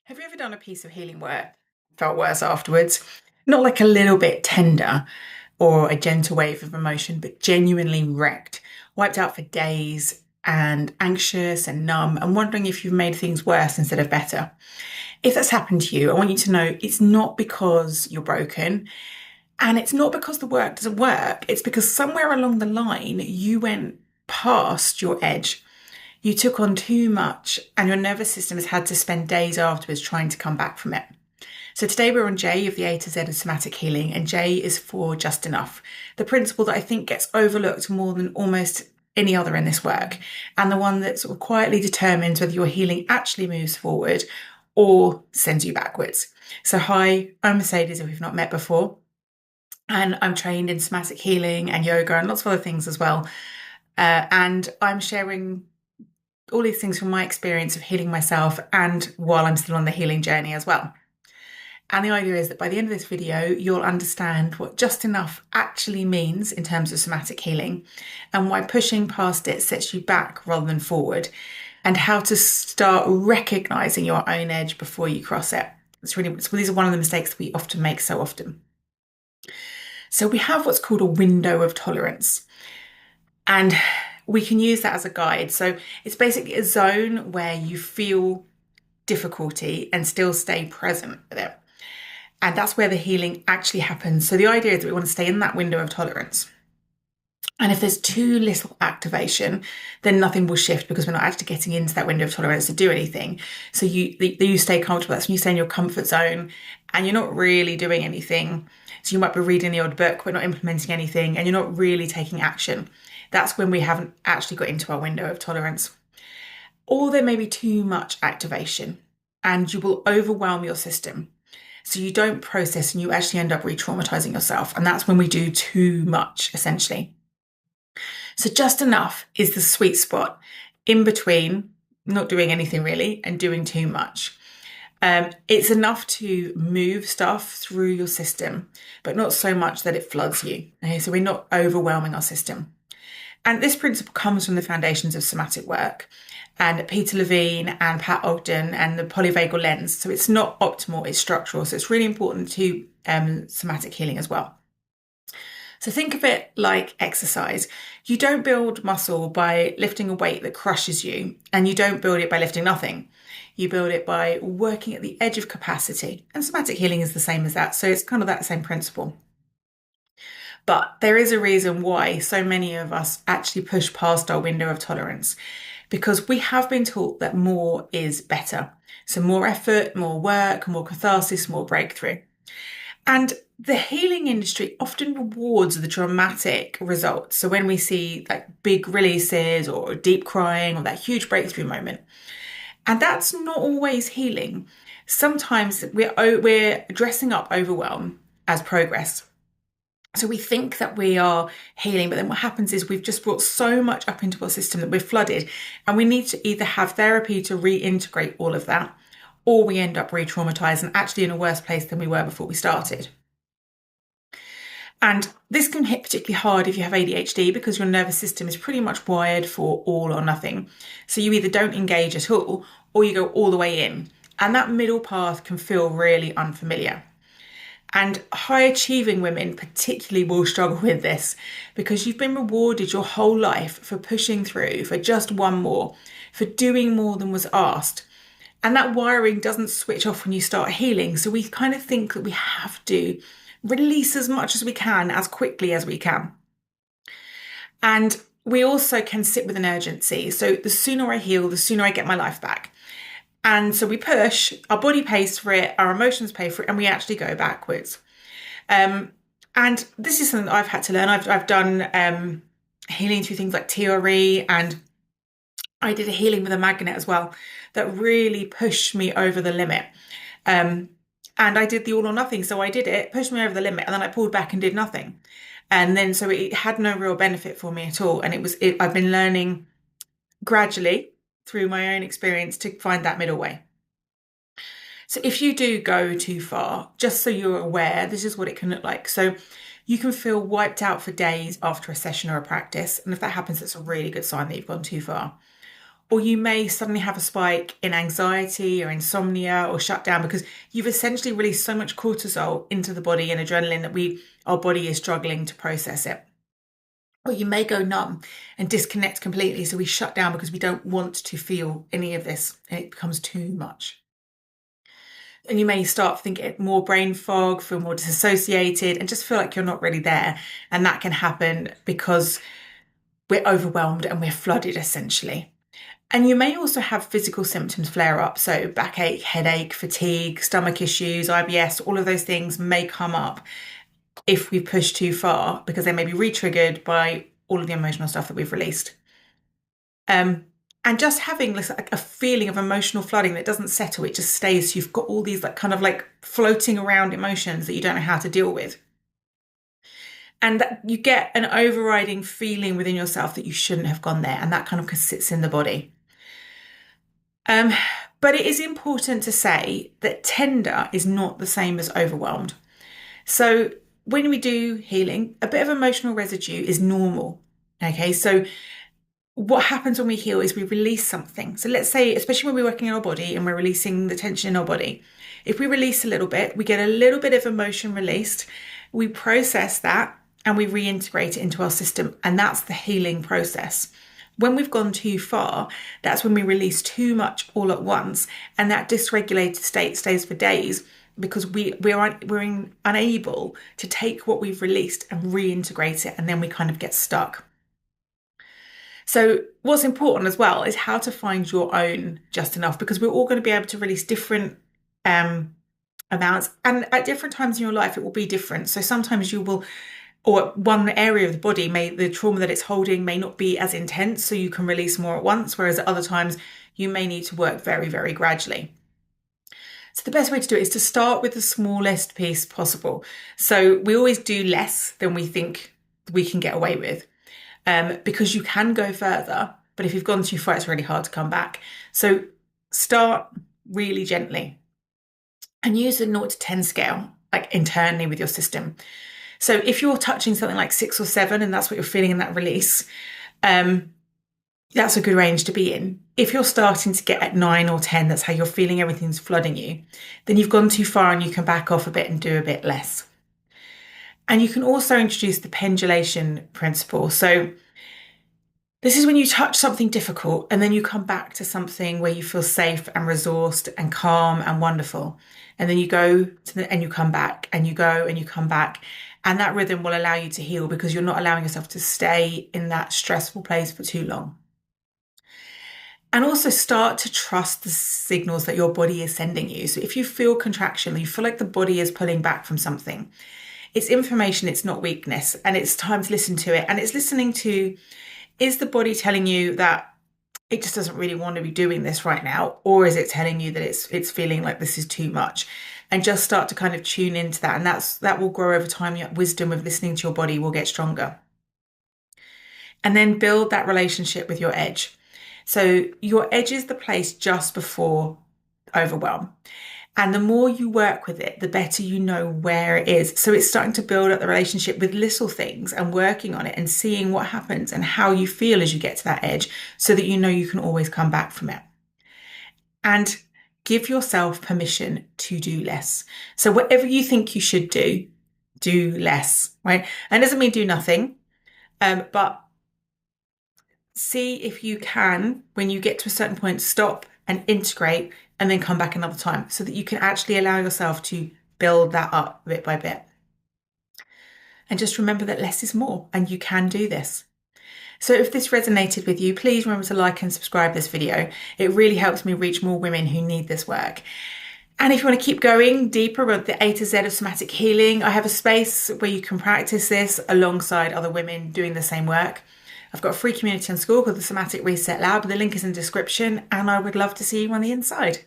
Have you ever done a piece of healing work, felt worse afterwards? Not like a little bit tender or a gentle wave of emotion, but genuinely wrecked, wiped out for days and anxious and numb and wondering if you've made things worse instead of better. If that's happened to you, I want you to know it's not because you're broken and it's not because the work doesn't work. It's because somewhere along the line you went past your edge. You took on too much and your nervous system has had to spend days afterwards trying to come back from it. So today we're on J of the A to Z of somatic healing, and J is for just enough. The principle that I think gets overlooked more than almost any other in this work, and the one that sort of quietly determines whether your healing actually moves forward or sends you backwards. So hi, I'm Mercedes if we've not met before, and I'm trained in somatic healing and yoga and lots of other things as well. And I'm sharing all these things from my experience of healing myself and while I'm still on the healing journey as well. And the idea is that by the end of this video, you'll understand what just enough actually means in terms of somatic healing and why pushing past it sets you back rather than forward, and how to start recognizing your own edge before you cross it. These are one of the mistakes that we often make so often. So we have what's called a window of tolerance, and we can use that as a guide. So it's basically a zone where you feel difficulty and still stay present with it. And that's where the healing actually happens. So the idea is that we want to stay in that window of tolerance. And if there's too little activation, then nothing will shift because we're not actually getting into that window of tolerance to do anything. So you stay comfortable. That's when you stay in your comfort zone and you're not really doing anything. So you might be reading the odd book, but not implementing anything, and you're not really taking action. That's when we haven't actually got into our window of tolerance. Or there may be too much activation and you will overwhelm your system. So you don't process and you actually end up re-traumatizing yourself. And that's when we do too much, essentially. So just enough is the sweet spot in between not doing anything really and doing too much. It's enough to move stuff through your system, but not so much that it floods you. Okay, so we're not overwhelming our system. And this principle comes from the foundations of somatic work and Peter Levine and Pat Ogden and the polyvagal lens. So it's not optimal, it's structural. So it's really important to somatic healing as well. So think of it like exercise. You don't build muscle by lifting a weight that crushes you, and you don't build it by lifting nothing. You build it by working at the edge of capacity. And somatic healing is the same as that. So it's kind of that same principle. But there is a reason why so many of us actually push past our window of tolerance, because we have been taught that more is better. So more effort, more work, more catharsis, more breakthrough. And the healing industry often rewards the dramatic results. So when we see like big releases or deep crying or that huge breakthrough moment, and that's not always healing. Sometimes we're dressing up overwhelm as progress. So we think that we are healing, but then what happens is we've just brought so much up into our system that we're flooded, and we need to either have therapy to reintegrate all of that, or we end up re-traumatized and actually in a worse place than we were before we started. And this can hit particularly hard if you have ADHD, because your nervous system is pretty much wired for all or nothing. So you either don't engage at all or you go all the way in. And that middle path can feel really unfamiliar. And high achieving women particularly will struggle with this, because you've been rewarded your whole life for pushing through, for just one more, for doing more than was asked. And that wiring doesn't switch off when you start healing. So we kind of think that we have to release as much as we can, as quickly as we can. And we also can sit with an urgency. So the sooner I heal, the sooner I get my life back. And so we push, our body pays for it, our emotions pay for it, and we actually go backwards. And this is something that I've had to learn. I've done healing through things like TRE, and I did a healing with a magnet as well that really pushed me over the limit. And I did the all or nothing. So I did it, pushed me over the limit, and then I pulled back and did nothing. And then so it had no real benefit for me at all. And I've been learning gradually through my own experience to find that middle way. So if you do go too far, just so you're aware, this is what it can look like. So you can feel wiped out for days after a session or a practice. And if that happens, it's a really good sign that you've gone too far. or you may suddenly have a spike in anxiety or insomnia or shutdown because you've essentially released so much cortisol into the body and adrenaline that our body is struggling to process it. Or you may go numb and disconnect completely. So we shut down because we don't want to feel any of this and it becomes too much. And you may start thinking more brain fog, feel more disassociated, and just feel like you're not really there. And that can happen because we're overwhelmed and we're flooded essentially. And you may also have physical symptoms flare up. So backache, headache, fatigue, stomach issues, IBS, all of those things may come up if we push too far because they may be re-triggered by all of the emotional stuff that we've released. And just having a feeling of emotional flooding that doesn't settle, it just stays. So you've got all these kind of floating around emotions that you don't know how to deal with. And that you get an overriding feeling within yourself that you shouldn't have gone there. And that kind of sits in the body. But it is important to say that tender is not the same as overwhelmed. So when we do healing, a bit of emotional residue is normal. Okay, so what happens when we heal is we release something. So let's say, especially when we're working in our body and we're releasing the tension in our body, if we release a little bit, we get a little bit of emotion released, we process that and we reintegrate it into our system. And that's the healing process. When we've gone too far, that's when we release too much all at once. And that dysregulated state stays for days because we're unable to take what we've released and reintegrate it. And then we kind of get stuck. So what's important as well is how to find your own just enough, because we're all going to be able to release different amounts. And at different times in your life, it will be different. So sometimes you will, or one area of the body the trauma that it's holding may not be as intense, so you can release more at once, whereas at other times you may need to work very, very gradually. So the best way to do it is to start with the smallest piece possible. So we always do less than we think we can get away with, because you can go further, but if you've gone too far, it's really hard to come back. So start really gently and use a 0 to 10 scale, internally with your system. So if you're touching something like 6 or 7 and that's what you're feeling in that release, that's a good range to be in. If you're starting to get at 9 or 10, that's how you're feeling everything's flooding you, then you've gone too far and you can back off a bit and do a bit less. And you can also introduce the pendulation principle. So this is when you touch something difficult and then you come back to something where you feel safe and resourced and calm and wonderful. And then you go and you come back and you go and you come back. And that rhythm will allow you to heal because you're not allowing yourself to stay in that stressful place for too long. And also start to trust the signals that your body is sending you. So if you feel contraction, you feel like the body is pulling back from something, it's information, it's not weakness. And it's time to listen to it. And it's listening to, is the body telling you that it just doesn't really want to be doing this right now? Or is it telling you that it's feeling like this is too much? And just start to kind of tune into that. And that will grow over time. Your wisdom of listening to your body will get stronger. And then build that relationship with your edge. So your edge is the place just before overwhelm. And the more you work with it, the better you know where it is. So it's starting to build up the relationship with little things and working on it and seeing what happens and how you feel as you get to that edge so that you know you can always come back from it. And give yourself permission to do less. So whatever you think you should do less, right? And it doesn't mean do nothing, but see if you can, when you get to a certain point, stop and integrate and then come back another time so that you can actually allow yourself to build that up bit by bit. And just remember that less is more and you can do this. So if this resonated with you, please remember to like and subscribe this video. It really helps me reach more women who need this work. And if you want to keep going deeper with the A to Z of somatic healing, I have a space where you can practice this alongside other women doing the same work. I've got a free community on school called the Somatic Reset Lab. The link is in the description and I would love to see you on the inside.